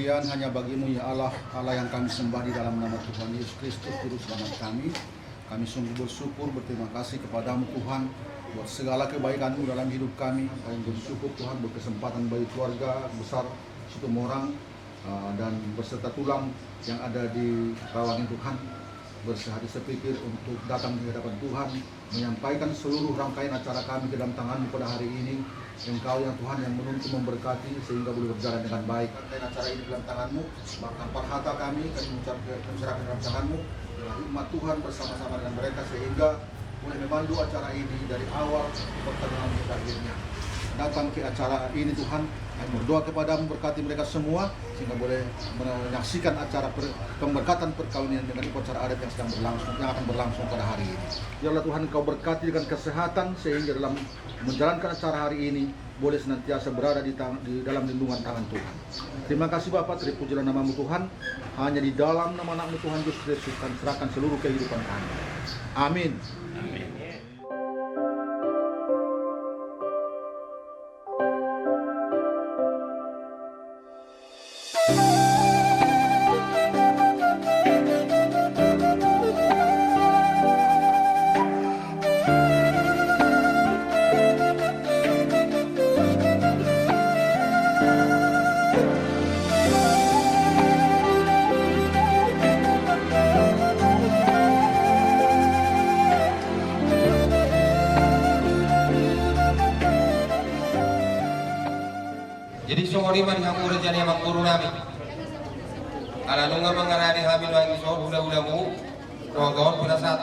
pujian hanya bagimu ya Allah, Allah yang kami sembah di dalam nama Tuhan Yesus Kristus, Juru Selamat kami. Kami sungguh bersyukur, berterima kasih kepadamu Tuhan buat segala kebaikanmu dalam hidup kami. Kami bersyukur Tuhan berkesempatan bagi keluarga besar Situmorang dan berserta tulang yang ada di Rawangan Tuhan bersehari sepikir untuk datang di hadapan Tuhan, menyampaikan seluruh rangkaian acara kami ke dalam tangan-Mu pada hari ini. Engkau yang Tuhan yang menuntun memberkati sehingga boleh berjalan dengan baik. Rangkaian acara ini dalam tangan-Mu, bahkan harta kami mencerahkan dalam tangan-Mu. Umat Tuhan bersama-sama dengan mereka sehingga boleh memandu acara ini dari awal pertengahan hingga akhirnya. Datang ke acara ini Tuhan, kami berdoa kepadamu, berkati mereka semua sehingga boleh menyaksikan acara pemberkatan perkawinan dengan upacara adat yang sedang berlangsung, yang akan berlangsung pada hari ini. Ya Allah Tuhan, Engkau berkati dengan kesehatan sehingga dalam menjalankan acara hari ini boleh senantiasa berada di dalam lindungan tangan Tuhan. Terima kasih Bapak, terpujilah namamu Tuhan. Hanya di dalam nama anakmu Tuhan Yesus Kristus kami serahkan seluruh kehidupan kami. Amin. Amin. Jadi songoriman hamur jani makuru nami. Ala nunga mengarani hamil wangi so hula-hulamu rogon pirasat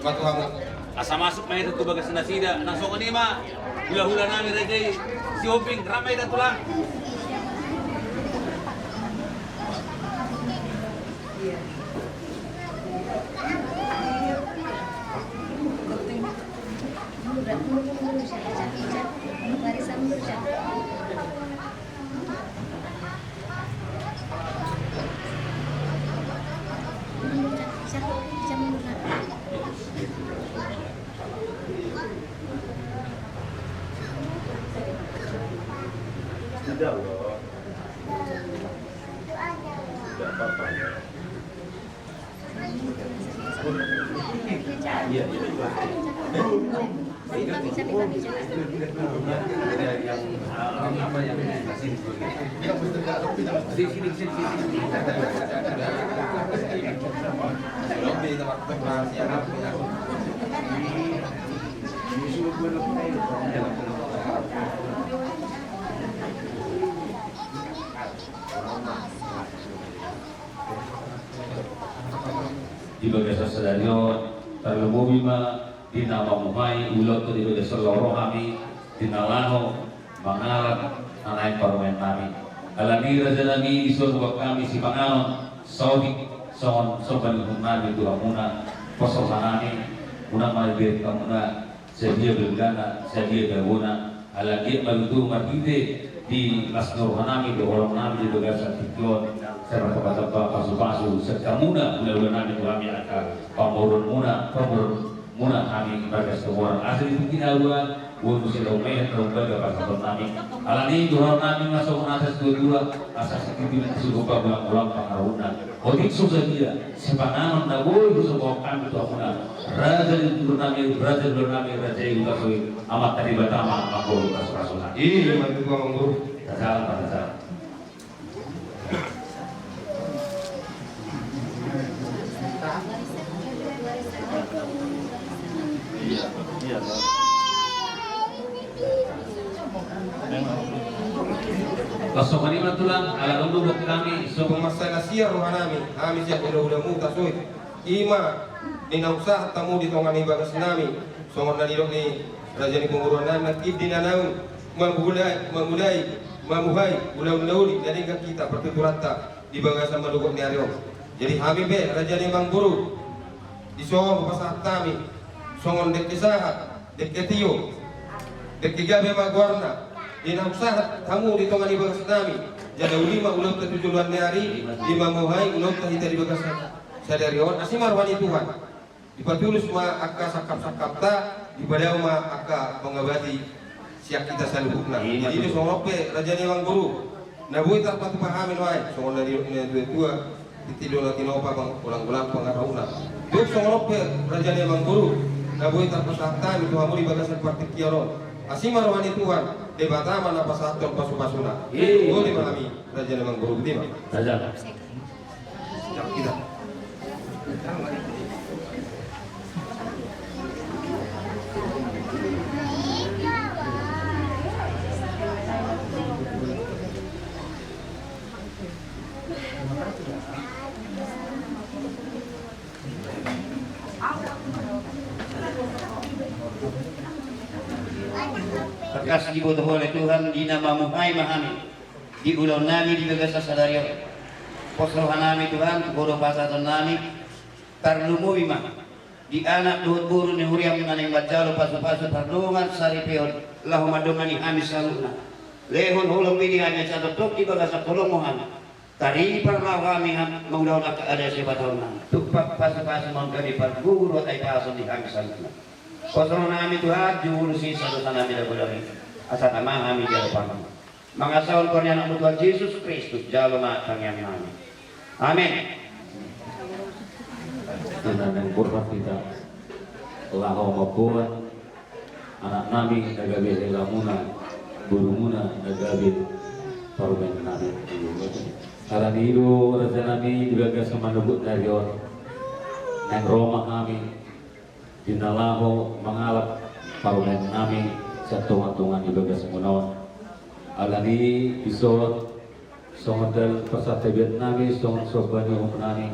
matuhamu. Asa masuk na ito bagas na sida nang songo ni ma hula-hula nami rejay si Hoping ramay na tulang. Tidak loh. Tidak apa-apa. Iya, itu juga. Yang apa yang masih di sini. Lebih tempat preparasi yang apa? Di bagian stadion terlebih di nama Muhai ulot di bagian lorong kami di nalano mangalat anak parmen kami alami rajalami isul buat kami si panganon saudi soban kami itu amuna posokanani una malbir kamuna sedia belgana sedia berguna alagi balutu martide di lasnur hanami di orang nami di bagian stadion serta kata pasu-pasu serta muna bulan-bulan itu kami akan pamurun muna kami kepada semua orang asli itu kinaluan buat musim romai rombaga pasal kami alani dua kami masuk atas dua asas itu sudah pulang pengarunan otik susah dia sepanganon na boy susah kami itu akuna raja itu nami raja itu kasih amat tadi batama makhluk kasus-kasusan Iya, mati gua mengguru. tak. Iya loh. Pasokan ini tulang ala dulu buat kami Sokong masalah siar rohanami, kami siap udah tasoi. Ima ninausa tamu di tongan ibagas nami, songon nalilok ni raja ni penguruan nakib di nanau, mamulai, ulau-ulauli dari kita pertuturata di bagasan madukok ni ariom. Jadi kami be raja ni mangguru di songon pasat kami, songon dek kisaha, dek ketio, dek kigabe magwarna. Inausahat kamu di tongan ibagas nami jadi ulima ulam ketujuan hari lima muhai ulam terhita di bagas sadarion asimar wani Tuhan dipatulus ma akka sakap ta di badau ma akka mengabadi siap kita salubukna jadi itu songope raja ni wang guru Nabui tarpatu pahamin wai, songon dari tua titido na tinopa bang ulang-ulang pangarauna. Duk songon pe rajani bang guru. Nabui tarpasahta itu hamu di bagasan partik kiaro. Asima rohani Tuhan, debata mana pasaton pasu-pasuna. Boleh malami rajani bang guru gede mah. Saja. Jam kita. Berkas dibutuh oleh Tuhan di namamu hai mahami di ulang nami di bagasa sadario posrohan nami Tuhan bodoh pasatan nami tarlumu bima di anak duhut buru ni huriam naneng bacalo pasu-pasu pardungan sari peon lahu madumani hami saluna lehon hulung bini hanya catotok di bagasa kolong mohana tari parlau kami mengudau nak ada sebatau nang tupak pasu-pasu mengkani parguru ay pasun di hami saluna Kosong nami Tuhan juru sisa dosa nami dah boleh asal nama kami jauh paham. Mengasahkan kornya anak Tuhan Yesus Kristus jauh nak kami nami. Amin. Tuhan yang kurban kita lahu mabuan anak nami nagabi helamuna burumuna nagabi parumen nami. Karena itu raja nami juga semanubut dari orang yang Roma kami dinalaho mangalap parumen nami sa tungan-tungan ibaga semunawan alani isot songodal pasatabiat nami songon sobani nami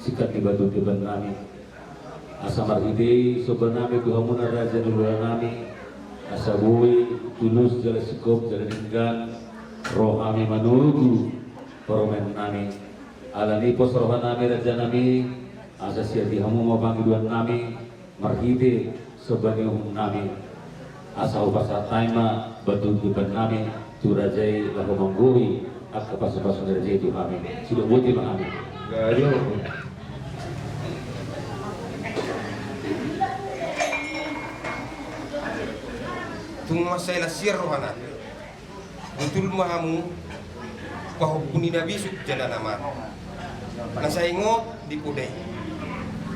sikat ibadu tiban nami asamar ide soban nami tuhamuna raja nulula nami asabui tulus jala sikop jala ninggan roh kami manugu parumen nami alani pos rohan nami raja nami asa siati hamu mabanggiduan nami marhide sebagai nami asal pasal taima betul tiban nami turajai lahu manggui akka pasu-pasu derajai itu kami sudah buti kami Gayo. Tung masay la sirrohana. Betul mahamu pahukuni nabi suk jalan nama. Nasaingot di pudai.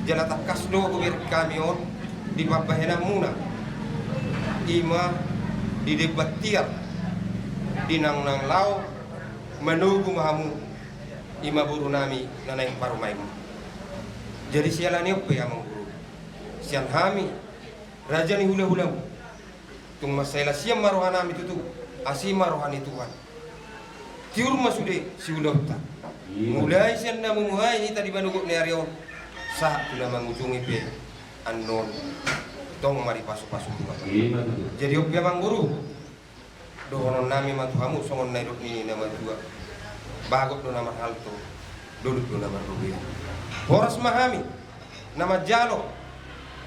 Jala takas do kubir kamion di babahena muna ima di debatir di nang lau menunggu mahamu ima buru nami nanai parumaimu jadi sialani apa ya mengguru sian hami raja ni hula-hulamu tung masaila siam marohanami tutu asima rohani Tuhan tiur masude si hulauta mulai sian namu muhai tadi banuguk ni arion saat sudah mengunjungi pe anon tong mari pasu-pasu Tuhan. Jadi opya mang guru. Dohonon nami matuhamu songon naidot ni nama dua. Bagot do nama halto. Duduk do nama rubia. Horas mahami nama jalo.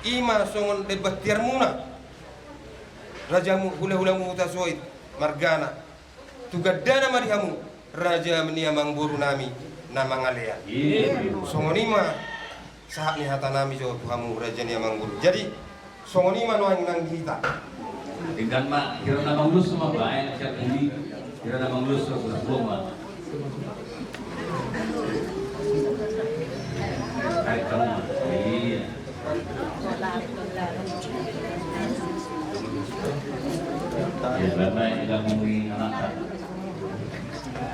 Ima songon debatir muna. Rajamu hula-hulamu utasoit margana. Tugadana marihamu raja menia mang guru nami nama ngalean. Songon ima saat ni hata nami jo tuhamu raja ni amang guru. Jadi songoni manuang nang kita. Dengan mak kira nama ulus semua baik siap ini kira nama ulus semua. Kayak kamu iya. Ya bapak yang ngomongin anak.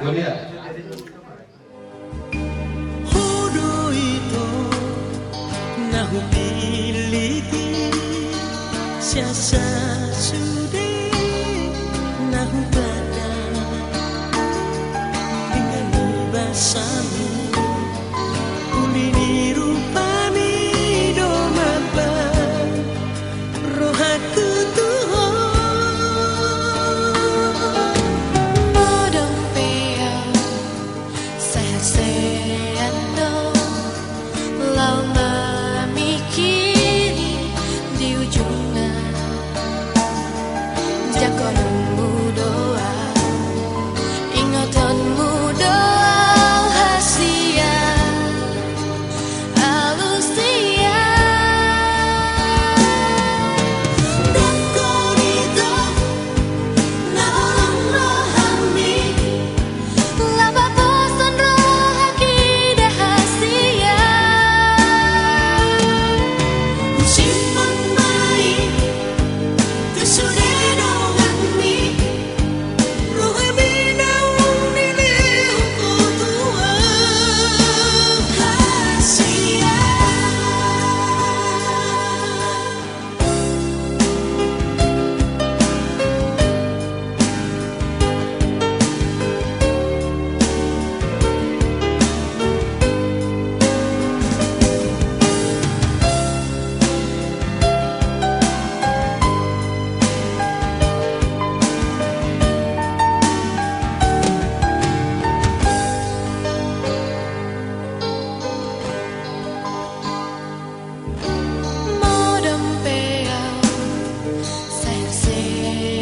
Boleh ya? Nahumiliki siasa sudah nahubada dengan ibasami kulini rupami domaba rohaku Tuhan modong pea sehat-sehat dong lama kini di ujungnya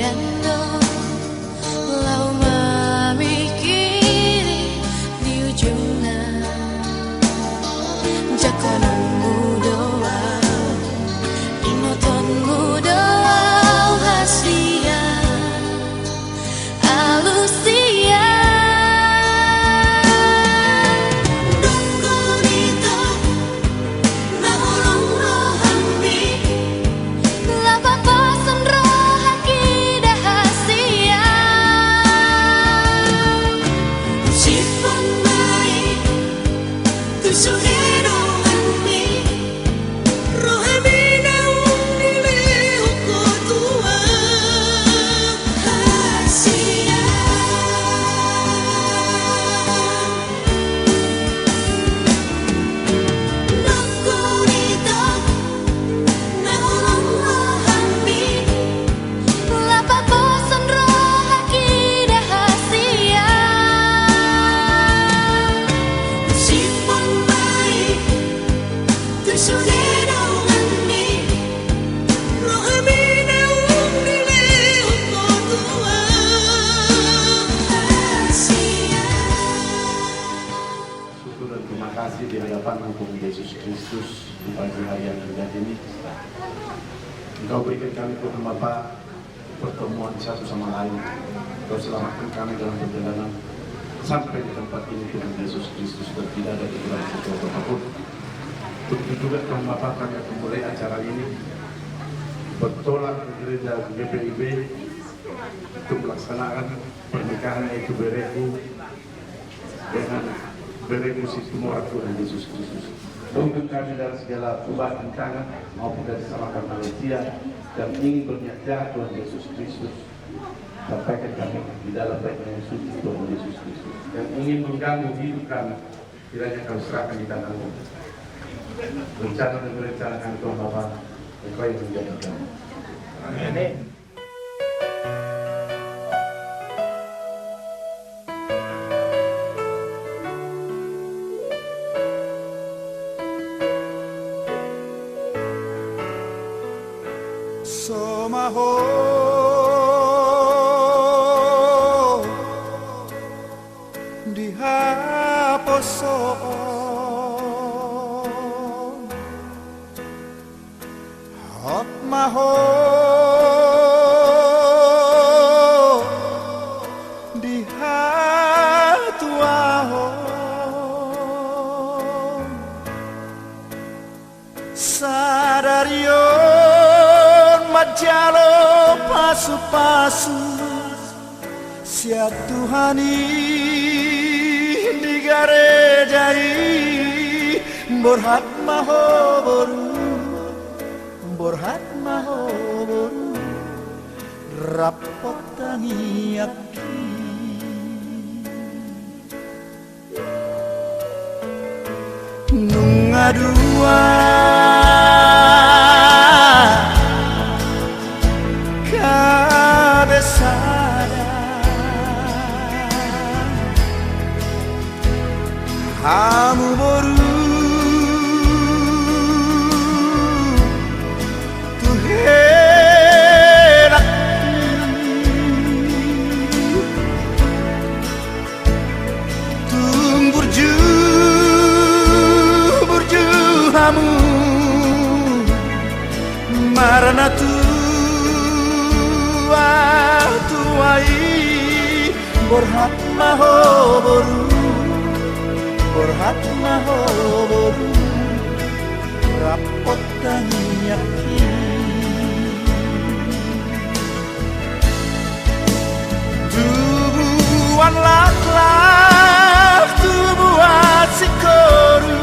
Andariando lau memikiri di ujungnya jakonanmu doa inotonmu doa hasia alusia Dukunito na ulong rohambi lapapasan rohaki dahasia sifon mai tusunero anmi rohami naung nileo ko tua hasia Dukunito na ulong rohambi lapapasan rohaki dahasia sifon mai tusunero anmi rohami naung nileo ko tua hasia Syukur dan terima kasih di hadapan Tuhan Yesus Kristus di pagi hari yang indah ini. Engkau berikan kami Tuhan Bapa pertemuan satu sama lain. Engkau selamatkan kami dalam perjalanan sampai di tempat ini Tuhan Yesus Kristus dan tidak ada kekurangan sesuatu apapun. Begitu juga Tuhan Bapa kami akan mulai acara ini bertolak ke gereja GPIB untuk melaksanakan pernikahan yaitu Bereku dengan Bereku Situmora Tuhan Yesus Kristus. Tuntun kami dari segala cobaan tangan maupun dari salahkan manusia dan ingin berniat jahat Tuhan Yesus Kristus. Sampaikan kami di dalam baiknya yang suci Tuhan Yesus Kristus. Yang ingin mengganggu hidup kami, kiranya kami serahkan di tangan-Mu. Rencana dan merencanakan Tuhan Bapa, Engkau yang menjadi kami. Amin. Somaho dihaposon hot maho dihatuahon sadarion majalo pasu-pasu siap Tuhani di garejai borhat maho boru rapok tangi aki nungadua kabesada hamu boru tuherak burju hamu marana tuai borhat maho boru rapot tanyaki tubuhan lak tubuhan sikoru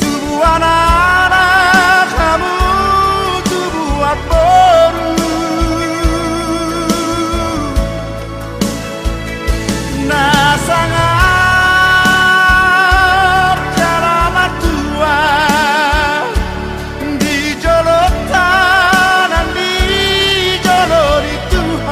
tubuhan anak kamu tubuhan boru nasangat jalan tua di jolotan dan di jolo di Tuhan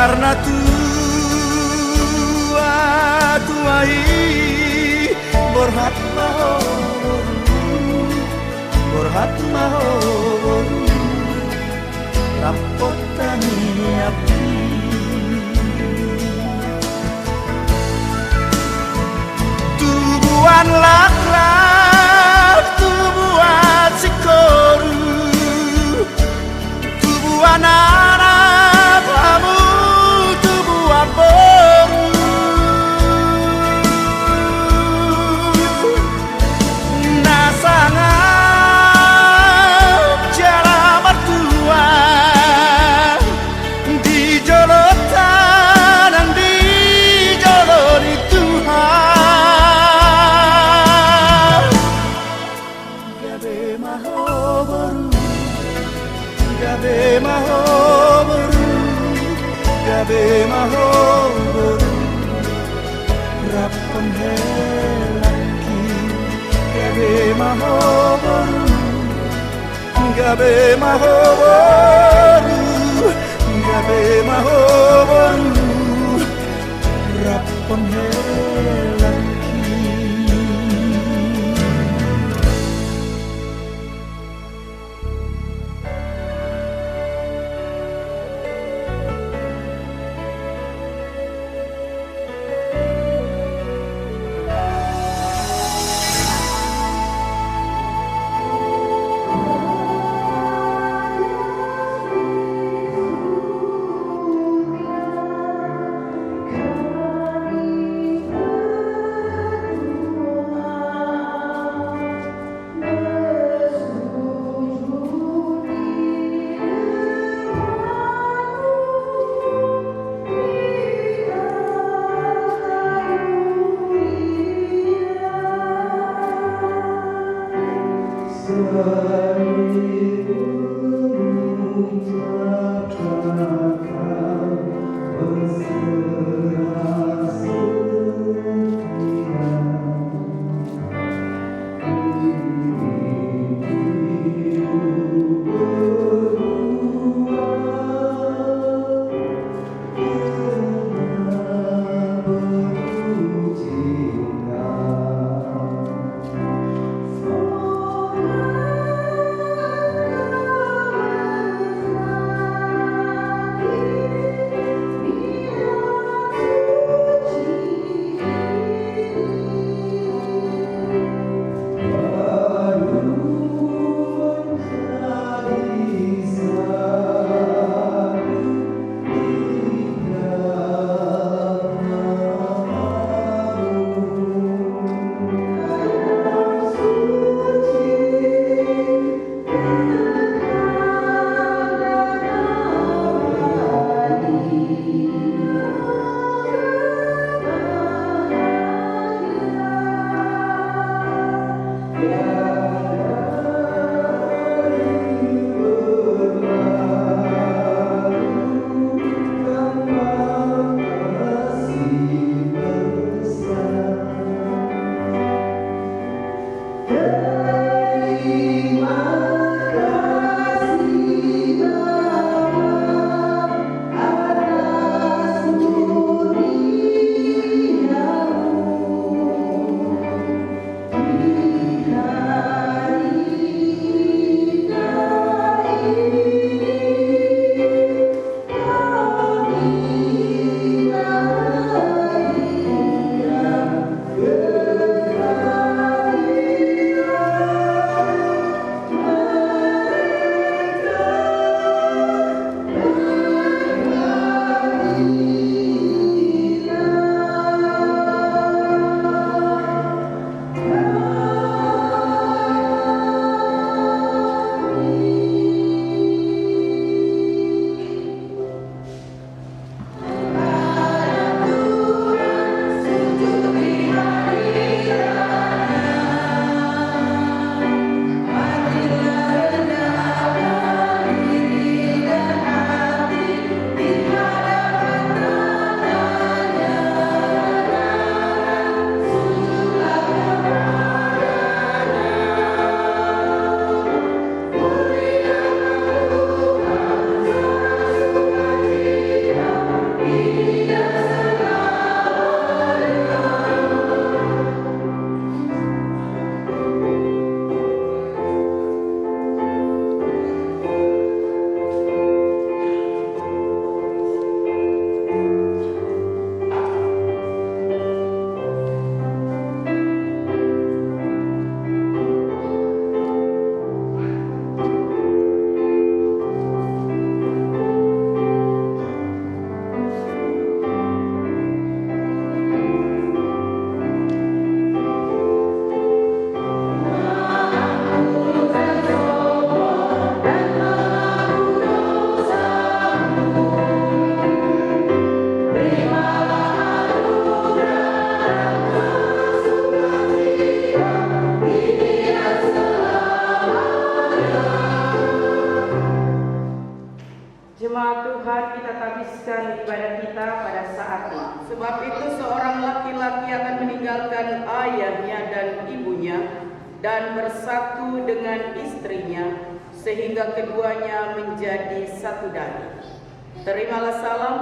karena tuai berhat mahor rapot tani api tubuhan laklak tubuhan sikoru tubuhan anak kamu tubuhan boru nasangap jara mertua di jolotan dan di jolori Tuhan gabe mahoboru gabe mahoboru rapon helaki gabe mahoboru rapon helaki habiskan ibadah kita pada saat ini. Sebab itu seorang laki-laki akan meninggalkan ayahnya dan ibunya dan bersatu dengan istrinya sehingga keduanya menjadi satu daging. Terimalah salam,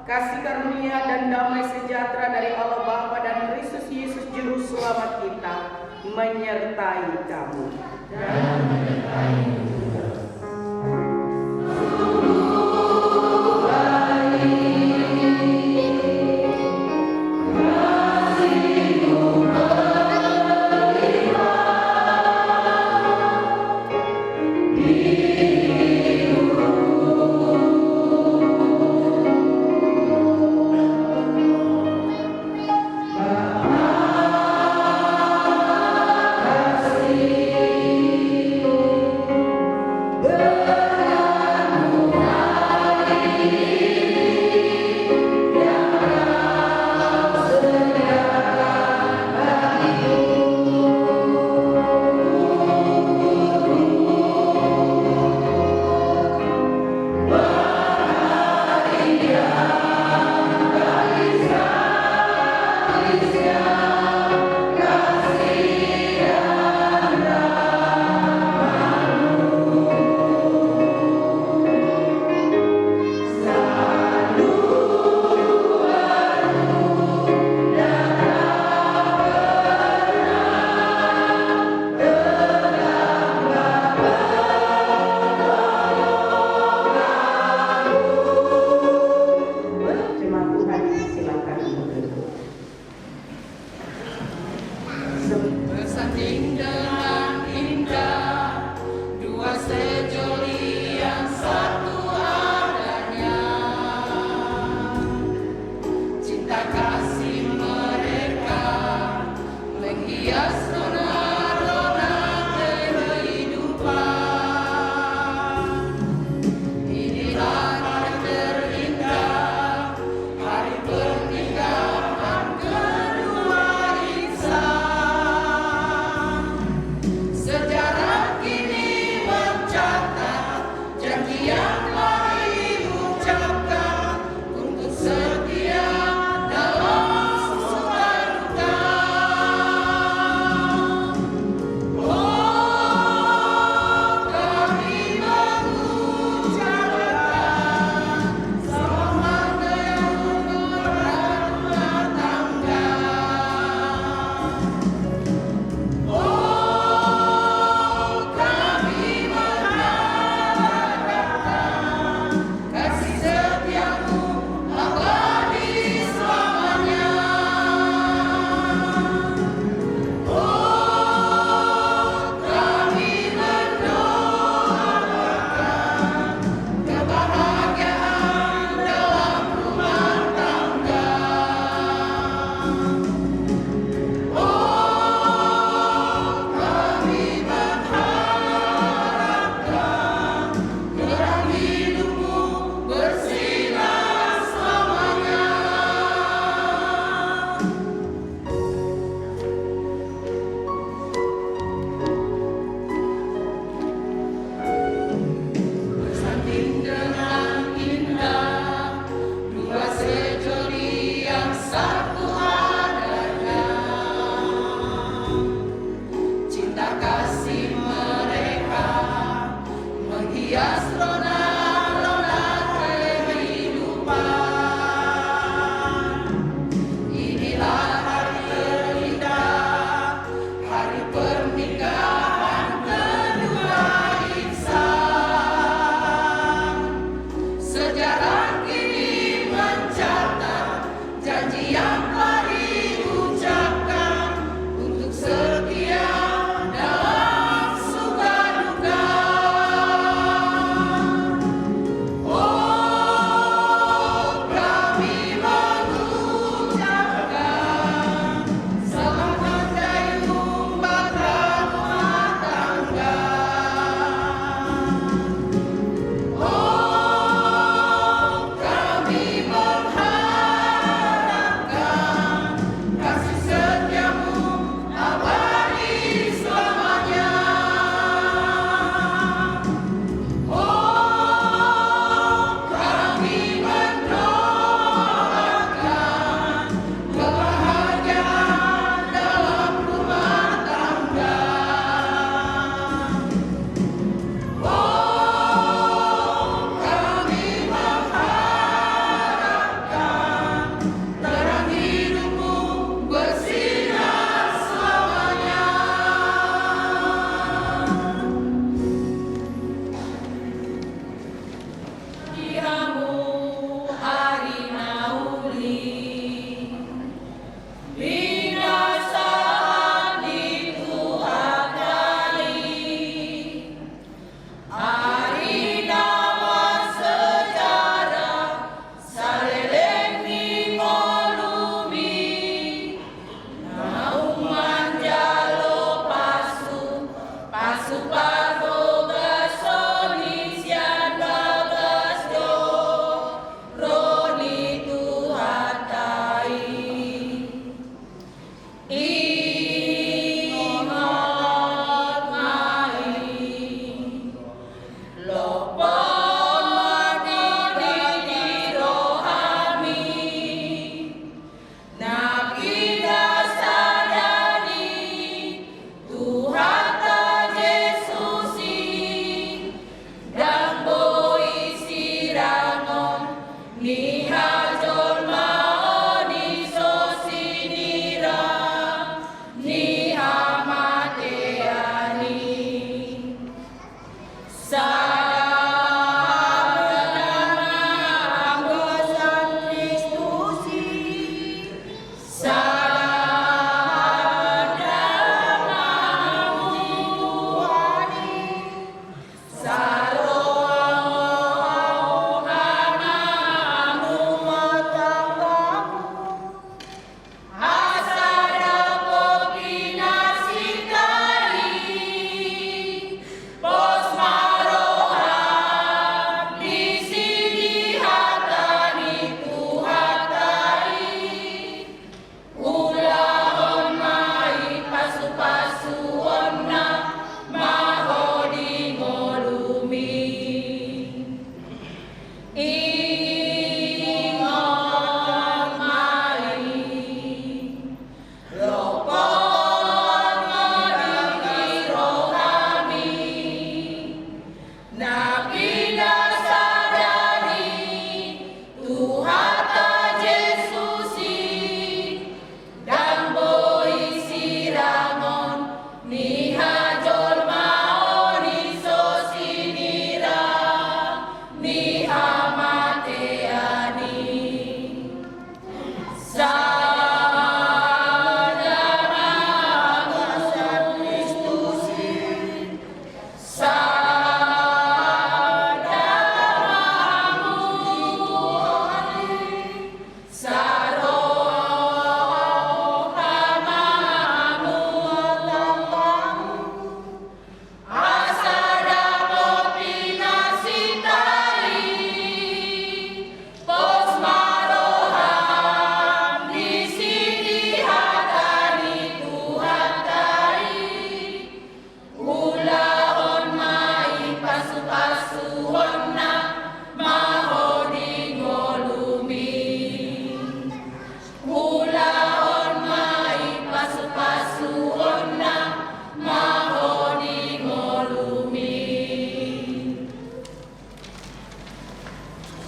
kasih karunia dan damai sejahtera dari Allah Bapa dan Kristus Yesus Juru Selamat kita menyertai kamu. Dan menyertai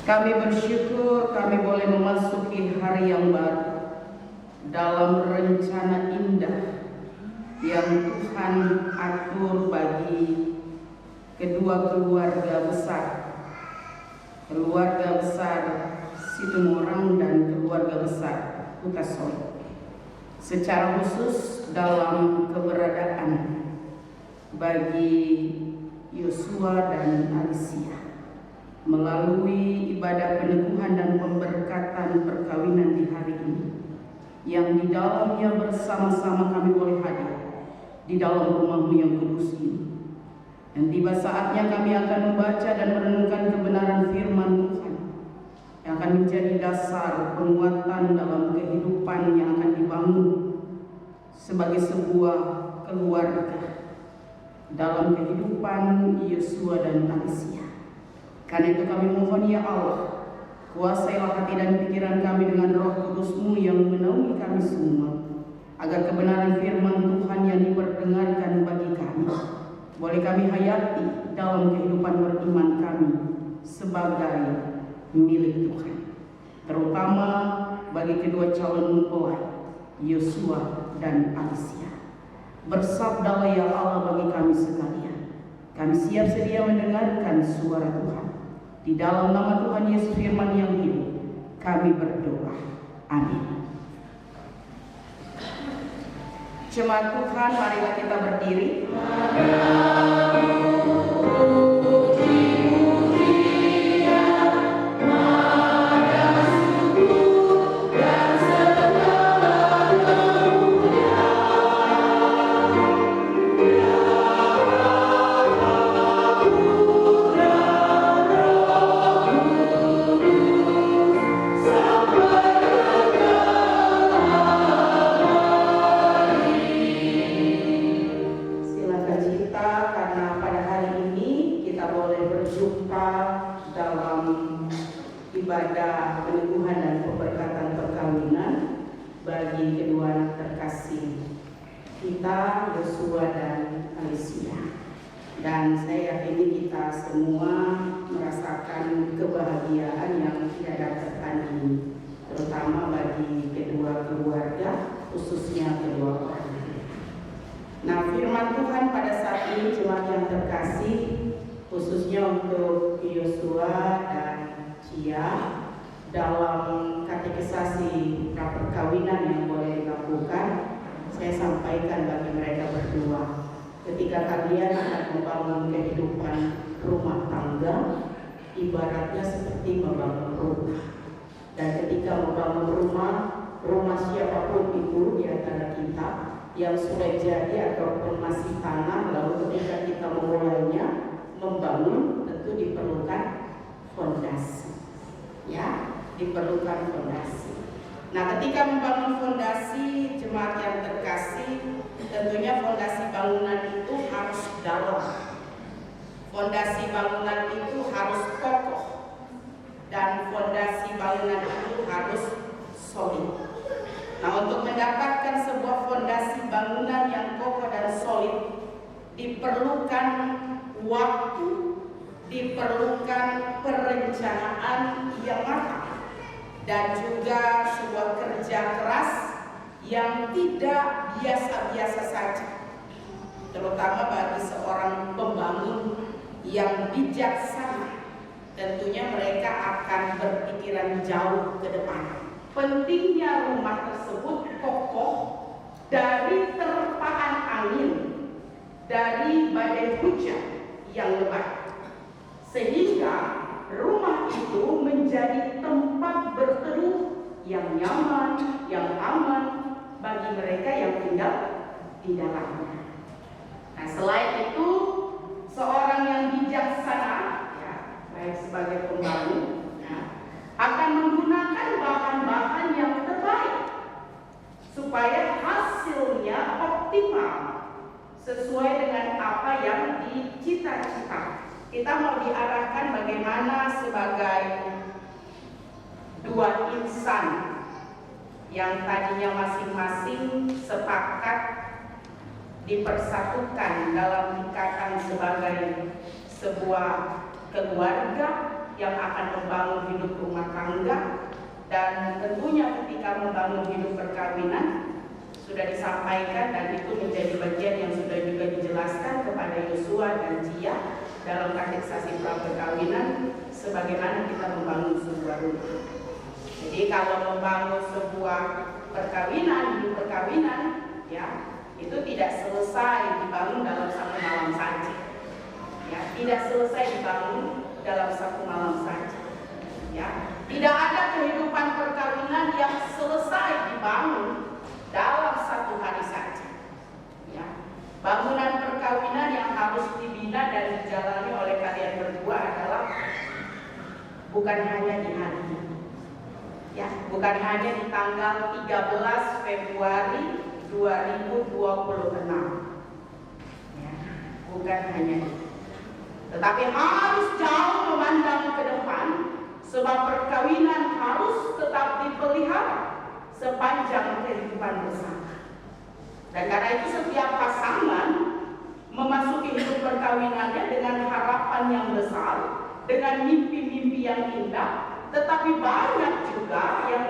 Kami bersyukur kami boleh memasuki hari yang baru dalam rencana indah yang Tuhan atur bagi kedua keluarga besar Situmorang dan keluarga besar Kutasoi. Secara khusus dalam keberadaan bagi Yosua dan Alicia melalui ibadah peneguhan dan pemberkatan perkawinan di hari ini, yang di dalamnya bersama-sama kami boleh hadir di dalam rumah-Mu yang kudus ini. Dan tiba saatnya kami akan membaca dan merenungkan kebenaran firman Tuhan yang akan menjadi dasar penguatan dalam kehidupan yang akan dibangun sebagai sebuah keluarga dalam kehidupan Yosua dan Alicia. Karena itu kami mohon ya Allah, kuasailah hati dan pikiran kami dengan Roh Kudus-Mu yang menaungi kami semua, agar kebenaran firman Tuhan yang diperdengarkan bagi kami boleh kami hayati dalam kehidupan beriman kami sebagai milik Tuhan, terutama bagi kedua calon mempelai Yosua dan Alicia. Bersabdalah ya Allah bagi kami sekalian, kami siap sedia mendengarkan suara Tuhan. Di dalam nama Tuhan Yesus firman yang hidup, kami berdoa. Amin. Jemaat Tuhan, marilah kita berdiri. Ibadah peneguhan dan pemberkatan perkawinan bagi kedua anak terkasih kita, Yosua dan Alicia. Dan saya yakini kita semua merasakan kebahagiaan yang tiada tertandingi bersama bagi kedua keluarga, khususnya kedua orang. Nah, firman Tuhan pada saat ini jemaat yang terkasih, khususnya untuk Yosua dan Cia, dalam katekisasi praperkawinan yang boleh dilakukan, saya sampaikan bagi mereka berdua. Ketika kalian akan membangun kehidupan rumah tangga, ibaratnya seperti membangun rumah. Dan ketika membangun rumah siapapun itu di antara kita yang sudah jadi ataupun masih tanah, lalu ketika kita memulainya membangun, tentu diperlukan fondasi. Ya, diperlukan fondasi. Nah, ketika membangun fondasi, jemaat yang terkasih, tentunya fondasi bangunan itu harus dalam. Fondasi bangunan itu harus kokoh. Dan fondasi bangunan itu harus solid. Nah, untuk mendapatkan sebuah fondasi bangunan yang kokoh dan solid, diperlukan waktu, diperlukan perencanaan yang matang, dan juga sebuah kerja keras yang tidak biasa-biasa saja, terutama bagi seorang pembangun yang bijaksana. Tentunya mereka akan berpikiran jauh ke depan. Pentingnya rumah tersebut kokoh dari terpaan angin, dari badai hujan yang lebat, sehingga rumah itu menjadi tempat berteduh yang nyaman, yang aman bagi mereka yang tinggal di dalamnya. Nah, selain itu, seorang yang bijaksana, ya, baik sebagai pembangun, ya, akan menggunakan bahan-bahan yang terbaik supaya hasilnya optimal sesuai dengan apa yang dicita-cita. Kita mau diarahkan bagaimana sebagai dua insan yang tadinya masing-masing sepakat dipersatukan dalam ikatan sebagai sebuah keluarga yang akan membangun hidup rumah tangga. Dan tentunya ketika membangun hidup perkawinan sudah disampaikan, dan itu menjadi bagian yang sudah juga dijelaskan kepada Yosua dan Cia dalam katekisasi praperkawinan, sebagaimana kita membangun sebuah rumah. Jadi kalau membangun sebuah perkawinan, hidup perkawinan, ya, itu tidak selesai dibangun dalam satu malam saja. Ya, tidak selesai dibangun dalam satu malam saja. Ya, tidak ada kehidupan perkawinan yang selesai dibangun dalam satu hari saja. Ya, bangunan perkawinan yang harus dibina dan dijalani oleh kalian berdua adalah bukan hanya di hari ini, ya, bukan hanya di tanggal 13 Februari 2026, ya, bukan hanya itu, tetapi harus jauh memandang ke depan, sebab perkawinan harus tetap dipelihara sepanjang kehidupan bersama. Dan karena itu setiap pasangan memasuki hidup perkawinannya dengan harapan yang besar, dengan mimpi-mimpi yang indah, tetapi banyak juga yang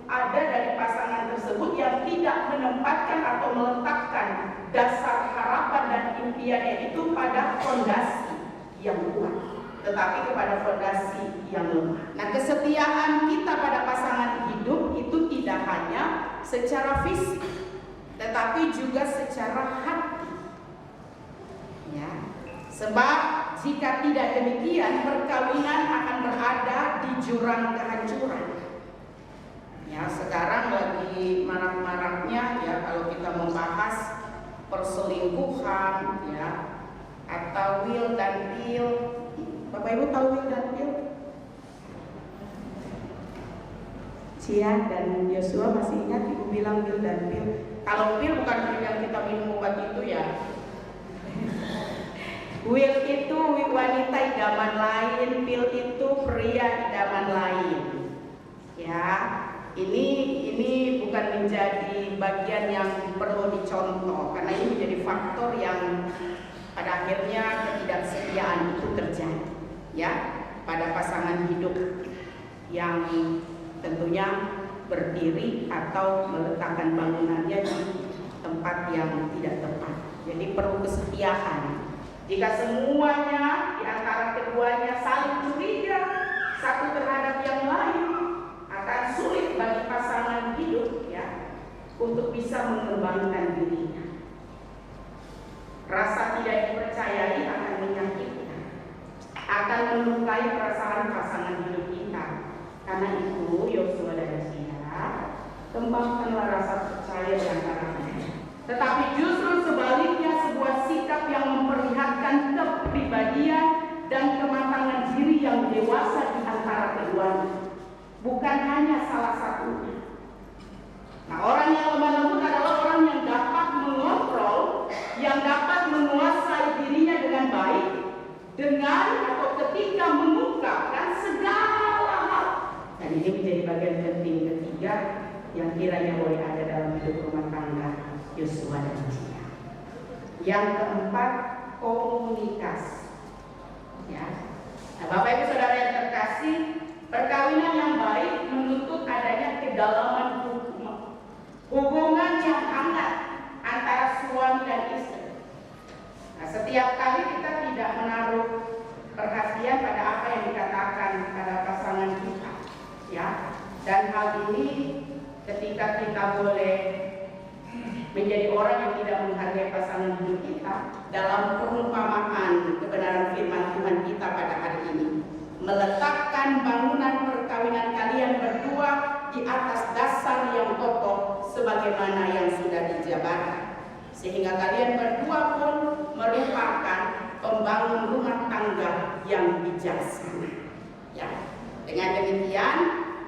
ada dari pasangan tersebut yang tidak menempatkan atau meletakkan dasar harapan dan impiannya itu pada fondasi yang kuat, tetapi kepada fondasi yang lemah. Nah, kesetiaan kita pada pasangan hidup itu tidak hanya secara fisik, tetapi juga secara hati. Ya, sebab jika tidak demikian, perkawinan akan berada di jurang kehancuran. Ya, sekarang lagi marak-maraknya, ya, kalau kita membahas perselingkuhan, ya, atau will dan pill. Bapak Ibu tahu will dan pill? Cia dan Yosua masih ingat Ibu bilang will dan pill? Kalau pill bukan pill yang kita minum obat itu, ya. Will itu wanita idaman lain, pill itu pria idaman lain. Ya, ini bukan menjadi bagian yang perlu dicontoh, karena ini menjadi faktor yang pada akhirnya ketidaksetiaan itu terjadi, ya, pada pasangan hidup yang tentunya berdiri atau meletakkan bangunannya di tempat yang tidak tepat. Jadi perlu kesetiaan. Jika semuanya di antara keduanya saling curiga satu terhadap yang lain, akan sulit bagi pasangan hidup ya untuk bisa mengembangkan dirinya. Rasa tidak dipercayai akan menyakitkan, akan melukai perasaan pasangan hidup kita. Karena itu Yosua dan Sia, kembangkanlah rasa percaya di antara kalian. Tetapi justru sebaliknya, sebuah sikap yang memperlihatkan kepribadian dan kematangan diri yang dewasa di antara keduanya, bukan hanya salah satunya. Nah, orang yang lemah lembut adalah orang yang dapat mengontrol, yang dapat menguasai dirinya dengan baik, dengan atau ketika mengungkapkan segala hal. Dan ini menjadi bagian penting ketiga yang kiranya boleh ada dalam hidup rumah tangga Yosua dan Sia. Yang keempat, komunikasi. Ya. Nah, Bapak Ibu Saudara yang terkasih, perkawinan yang baik menuntut adanya kedalaman hubungan yang hangat antara suami dan istri. Nah, setiap kali kita tidak menaruh perhatian pada apa yang dikatakan pada pasangan kita, ya. Dan hal ini ketika kita boleh menjadi orang yang tidak menghargai pasangan hidup kita dalam perumpamaan kebenaran firman Tuhan kita pada hari ini, meletakkan bangunan perkawinan kalian berdua di atas dasar yang kokoh sebagaimana yang sudah dijabarkan, sehingga kalian berdua pun merupakan pembangun rumah tangga yang bijaksana. Ya, dengan demikian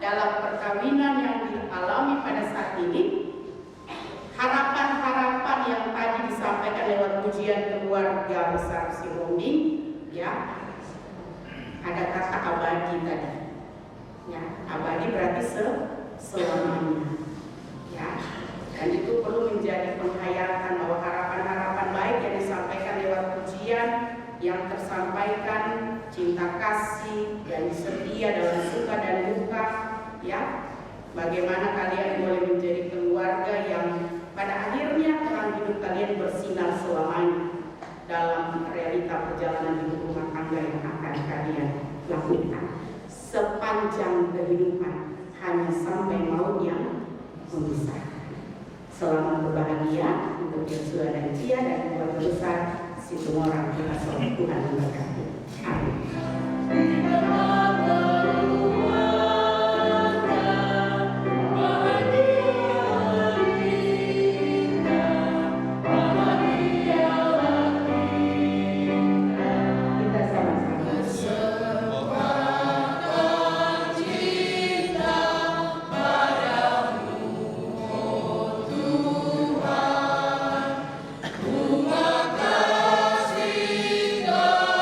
dalam perkawinan yang dialami pada saat ini, harapan-harapan yang tadi disampaikan lewat pujian keluarga besar Sihombing, ya, ada kata abadi tadi. Ya, abadi berarti selamanya. Ya, dan itu perlu menjadi penghayatan bahwa harapan-harapan baik yang disampaikan lewat pujian yang tersampaikan, cinta kasih dan setia dalam suka dan duka, ya, bagaimana kalian boleh menjadi keluarga yang pada akhirnya terang hidup kalian bersinar selamanya dalam realita perjalanan hidup rumah tangga yang akan kalian lakukan sepanjang kehidupan, hanya sampai maut yang memisahkan. Selamat berbahagia untuk Yosua dan Sia dan keluarga besar Situmorang. Kita selamat Tuhan memberkati. Amin. Terima kasih karunia.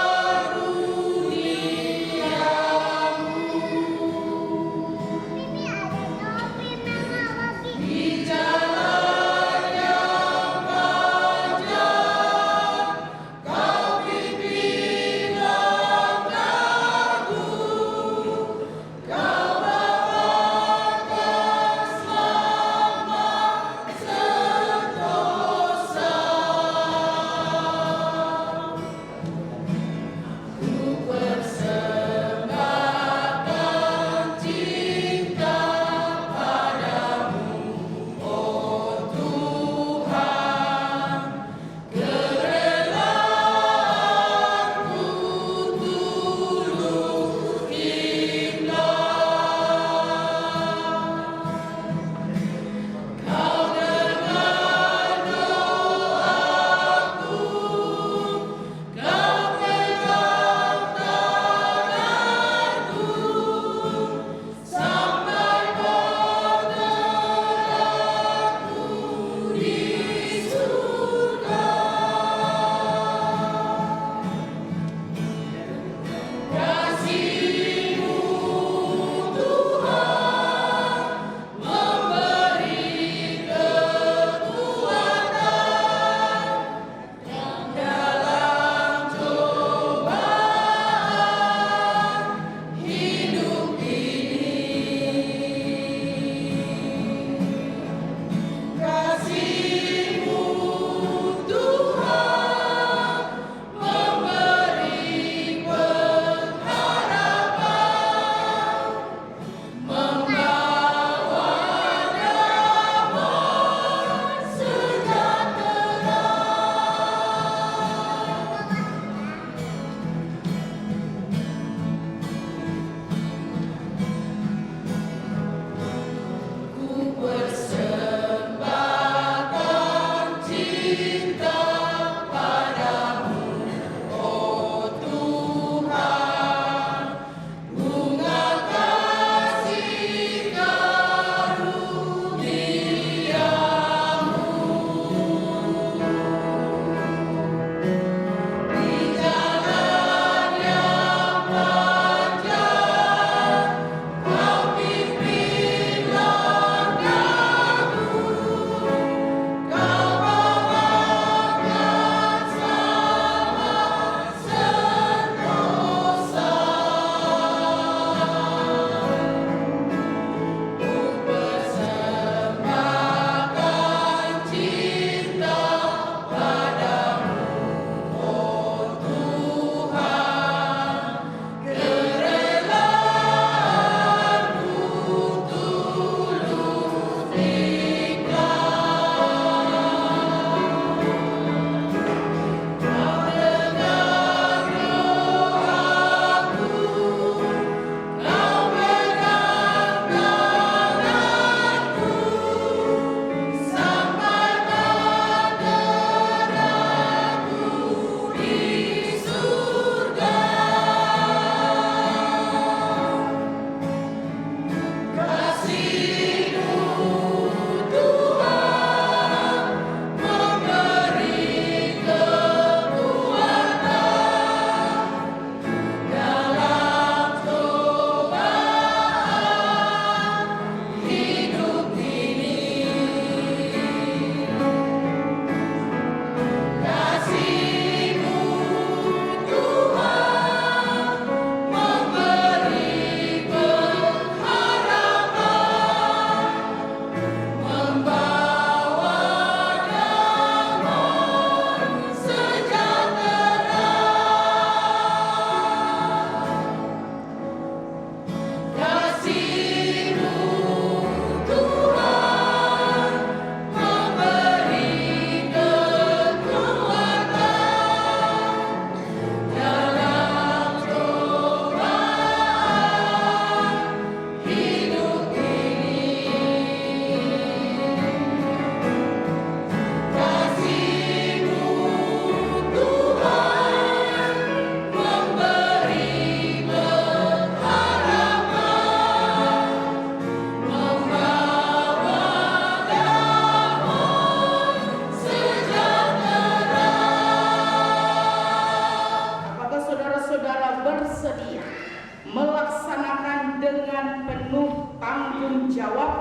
jawab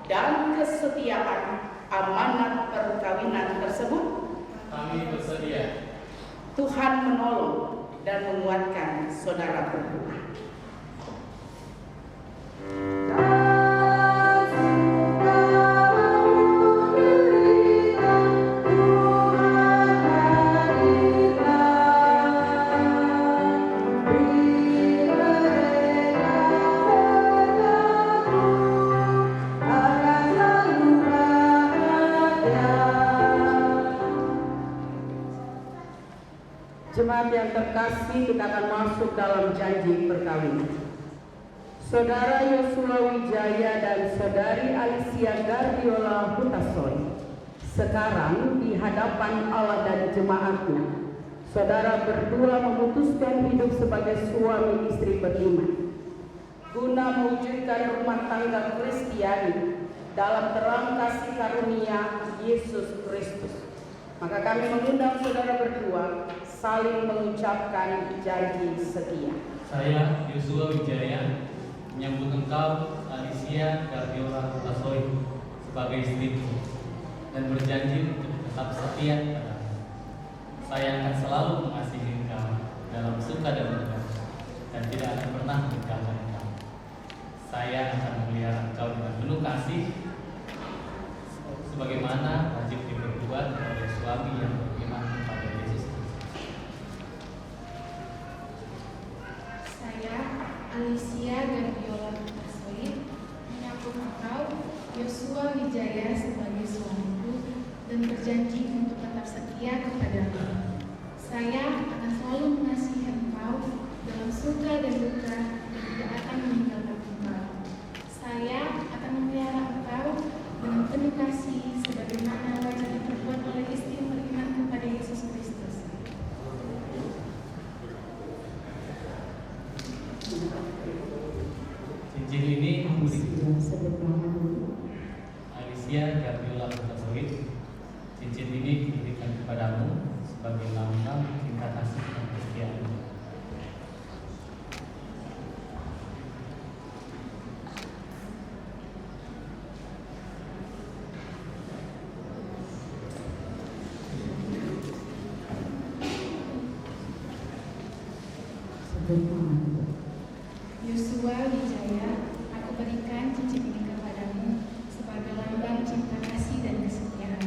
dan kesetiaan amanat perkawinan tersebut? Kami bersedia. Tuhan menolong dan menguatkan saudara berdua. Jemaat yang terkasih, kita akan masuk dalam janji perkawinan. Saudara Yosua Wijaya dan Saudari Alicia Gardiola Hutasoy, sekarang di hadapan Allah dan jemaatnya, saudara berdua memutuskan hidup sebagai suami istri beriman, guna mewujudkan rumah tangga Kristiani dalam terang kasih karunia Yesus Kristus. Maka kami mengundang saudara berdua saling mengucapkan janji setia. Saya, Yosua Wijaya, menyambut engkau, Alicia Gardiola Hutasoy, sebagai istriku, dan berjanji untuk tetap setia padamu. Saya akan selalu mengasihi engkau dalam suka dan duka, dan tidak akan pernah meninggalkan engkau. Saya akan memelihara engkau dengan penuh kasih, sebagaimana wajib diperbuat oleh suami yang beriman kepada Yesus Kristus. Saya, Alicia Gardiola Hutasoy, menyambut engkau, Yosua Wijaya, sebagai suamiku, dan berjanji untuk tetap setia kepadamu. Saya akan selalu mengasihi engkau dalam suka dan duka, dan tidak akan meninggalkan engkau. Saya akan memelihara engkau dengan penuh kasih, sebagaimana wajib diperbuat oleh istri yang beriman kepada Yesus Kristus. Cincin ini Alicia Gardiola Hutasoy, cincin ini diberikan kepadamu sebagai lambang cinta kasih dan kesetiaan. Yosua Wijaya, aku berikan cincin ini kepadamu sebagai lambang cinta kasih dan kesetiaan.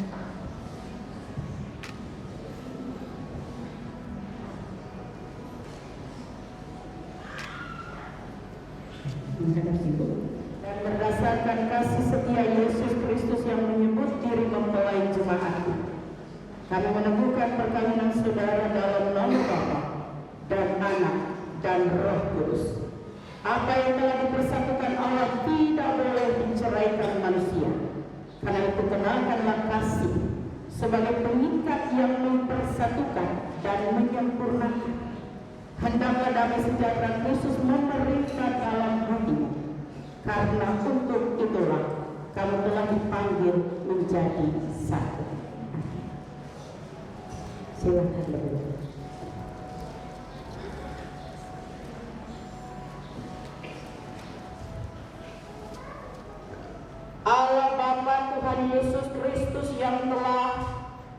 Dan berdasarkan kasih setia Yesus Kristus yang menyebut diri mempelai jemaatnya, kami meneguhkan perkawinan saudara dalam nama Bapa dan Anak dan Roh Kudus. Apa yang telah dipersatukan Allah tidak boleh diceraikan manusia. Karena itu kenalkanlah kasih sebagai pengikat yang mempersatukan dan menyempurnakan. Hendaklah damai sejahtera Kristus memerintah dalam hatimu. Karena untuk itulah kamu telah dipanggil menjadi satu. Silakan berdua. Allah Bapa Tuhan Yesus Kristus yang telah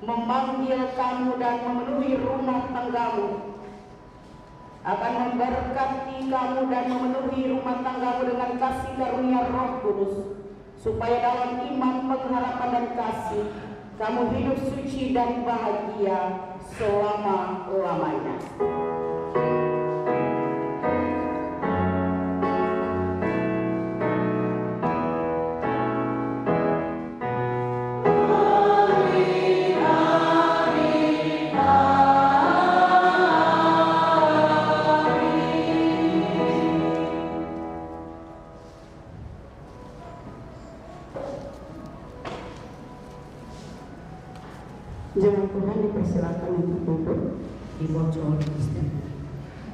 memanggil kamu dan memenuhi rumah tanggamu, akan memberkati kamu dan memenuhi rumah tanggamu dengan kasih karunia Roh Kudus, supaya dalam iman, pengharapan dan kasih kamu hidup suci dan bahagia selama-lamanya. Jemaat Tuhan dipersilakan untuk duduk di bocor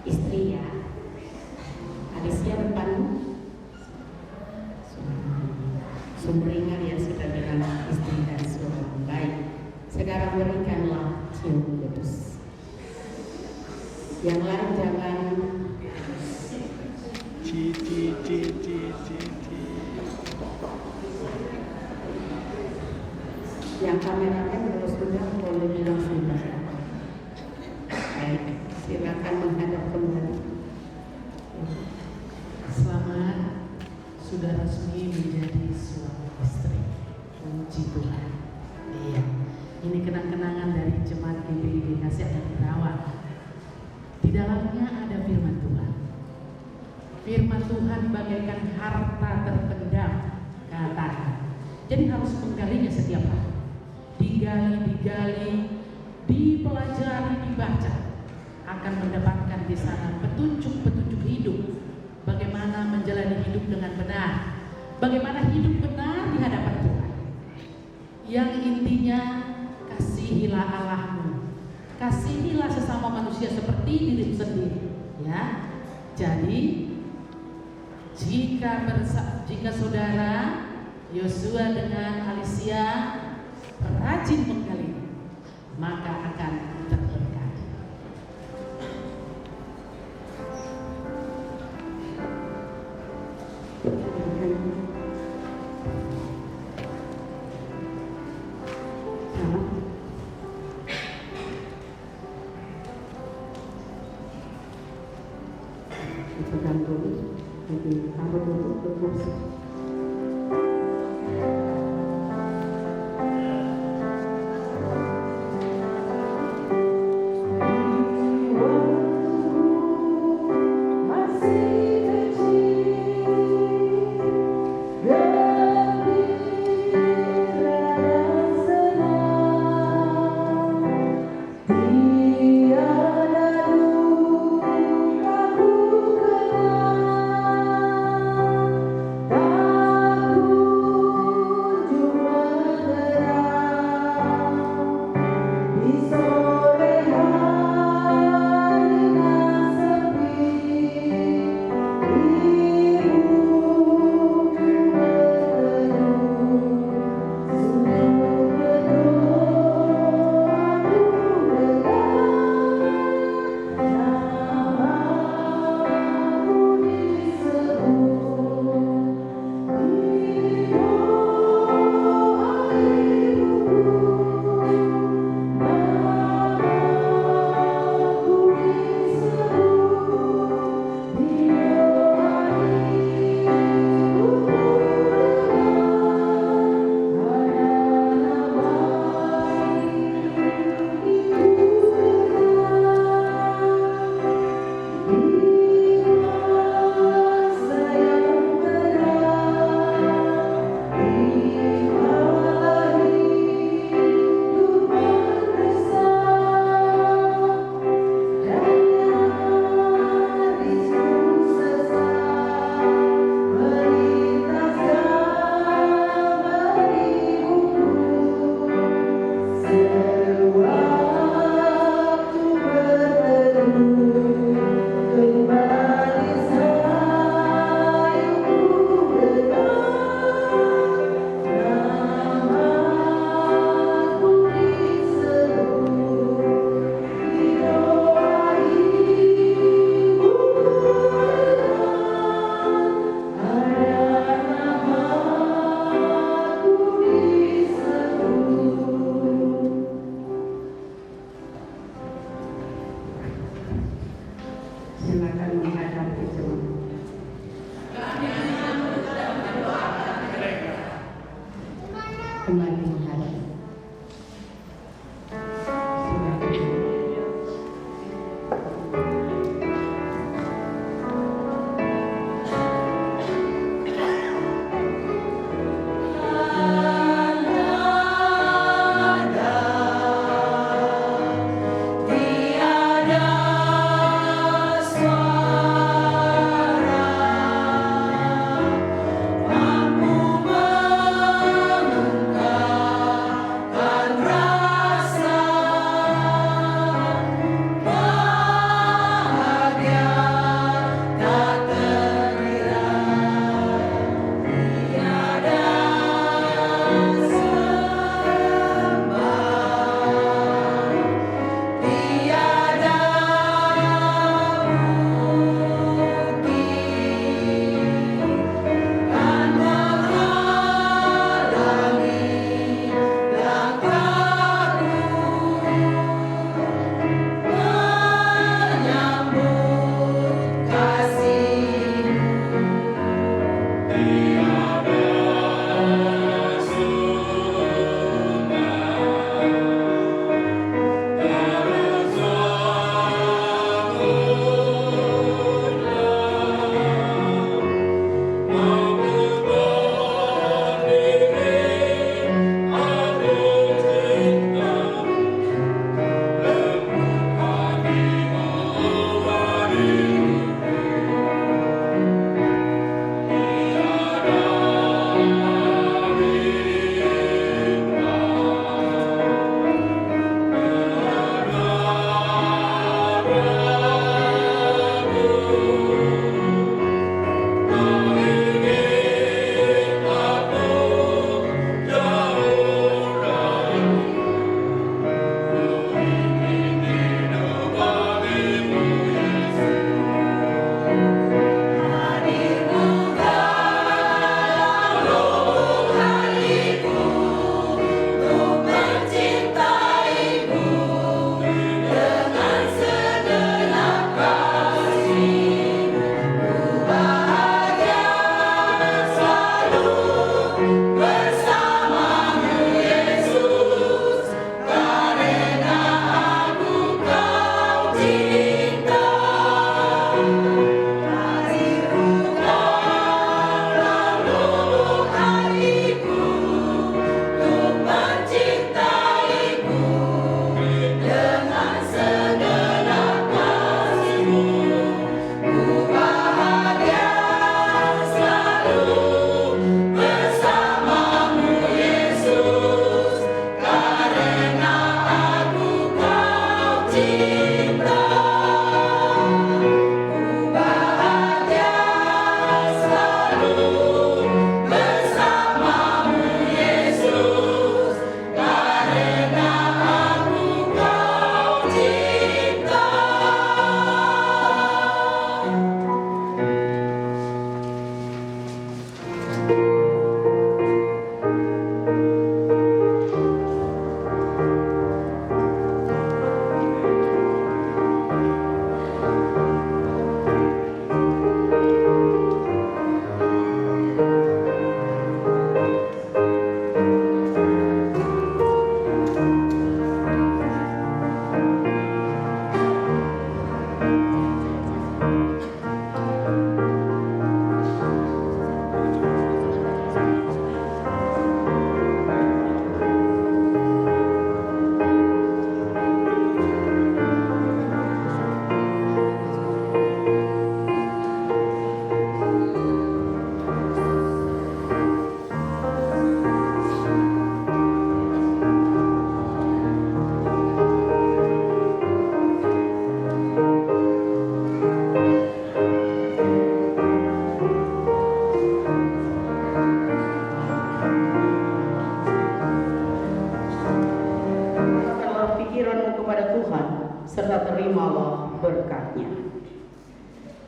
istri ya. Alicia depan sumringah ya, sudah dengan istri dan suami. Baik, sekarang berikanlah cium kudus. Yang lain jangan Ci. Yang kameramen kalau sudah boleh bilang sudah. Baik, silakan menghadap kembali. Selamat sudah resmi menjadi suami istri. Puji Tuhan. Iya. Ini kenang-kenangan dari jemaat GPI Kasih akan dirawat. Di dalamnya ada firman Tuhan. Firman Tuhan bagaikan harta terpendam, katakan. Jadi harus menggalinya setiap hari. Digali, dipelajari, dibaca. Akan mendapatkan di sana petunjuk-petunjuk hidup. Bagaimana menjalani hidup dengan benar. Bagaimana hidup benar di hadapan Tuhan. Yang intinya kasihilah Allahmu, kasihilah sesama manusia seperti dirimu sendiri, ya. Jadi jika saudara Yosua dengan Alicia rajin menggali, maka akan terberkati. Pegang dulu, jadi taruh dulu ke kursi. Silakan menghadap jemaat. Kembali menghadap. Mampu mengungkap serta terimalah berkatnya.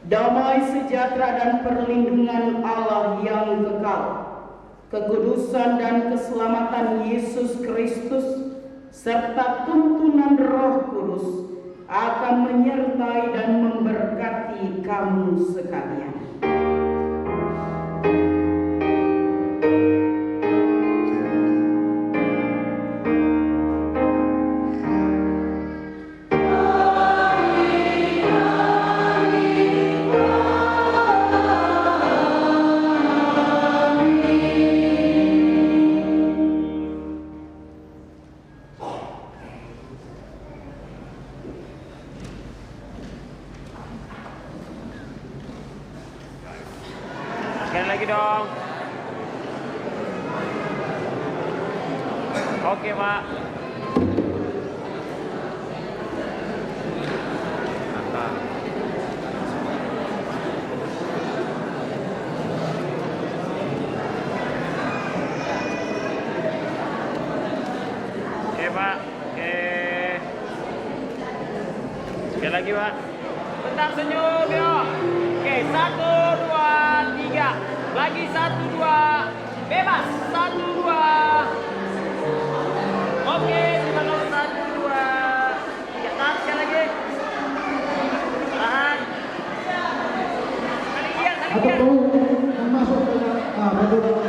Damai sejahtera dan perlindungan Allah yang kekal, kekudusan dan keselamatan Yesus Kristus, serta tuntunan Roh Kudus akan menyertai dan memberkati kamu sekalian. Sekali lagi dong. Oke, Pak. Mantap. Oke, Pak. Oke. Sekali lagi, Pak. Bentar senyum, yuk. Oke, 1, 2, 3. Lagi 1, 2. Bebas. 1, 2. Oke, kita kalau 1, 2. 3, tahan sekali lagi. Tahan. Kali giat. Atau masuk ke